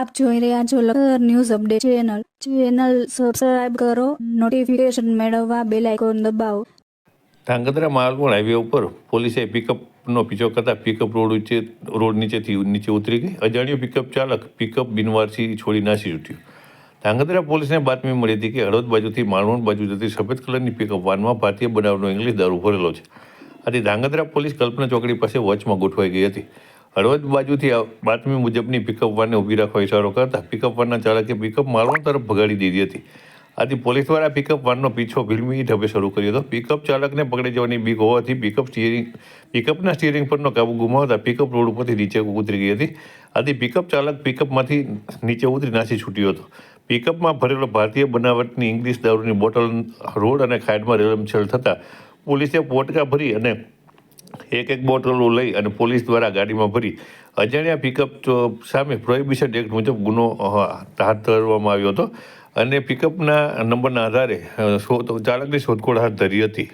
આપ જોઈ રહ્યા છો Lakhtar news update channel subscribe કરો, નોટિફિકેશન મેળવવા બેલ આઇકોન દબાવો. ધાંગધ્રા માલવણ હાઈવે ઉપર પોલીસે પિકઅપનો પીછો કરતા પિકઅપ રોડ નીચેથી નીચે ઉતરી ગઈ. અજાણ્યો પિકઅપ ચાલક પિકઅપ બિનવારસી છોડી નાસી છૂટ્યું. ધાંગધ્રા પોલીસને બાતમી મળી હતી કે હળવદ બાજુથી માલવણ બાજુ જતી સફેદ કલરની પિકઅપ વાનમાં ભારતીય બનાવનો ઇંગ્લિશ દારૂ ભરેલો છે. આથી ધાંગધ્રા પોલીસ કલ્પના ચોકડી પાસે વોચમાં ગોઠવાઈ ગઈ હતી. હળવદ બાજુથી બાતમી મુજબની પિકઅપ વાનને ઊભી રાખવા ઇશારો કરતા પિકઅપ વાનના ચાલકે પિકઅપ માલવણ તરફ ભગાડી દીધી હતી. આથી પોલીસ દ્વારા પિકઅપ વાનનો પીછો ફિલ્મી ઢબે શરૂ કર્યો હતો. પિકઅપ ચાલકને પકડી જવાની બીક હોવાથી પિકઅપના સ્ટીયરિંગ પરનો કાબુ ગુમાવતા પિકઅપ રોડ ઉપરથી નીચે ઉતરી ગઈ હતી. આથી પિકઅપ ચાલક પિકઅપમાંથી નીચે ઉતરી નાસી છૂટ્યો હતો. પિકઅપમાં ભરેલો ભારતીય બનાવટની ઇંગ્લિશ દારૂની બોટલ રોડ અને ખાડમાં રેલમછેલ થતાં પોલીસે પોટકા ભરી અને એક બોટલો લઈ અને પોલીસ દ્વારા ગાડીમાં ભરી અજાણ્યા પિકઅપ સામે પ્રોહિબિશન એક્ટ મુજબ ગુનો હાથ ધરવામાં આવ્યો હતો અને પિકઅપના નંબરના આધારે ચાલકની શોધખોળ હાથ ધરી હતી.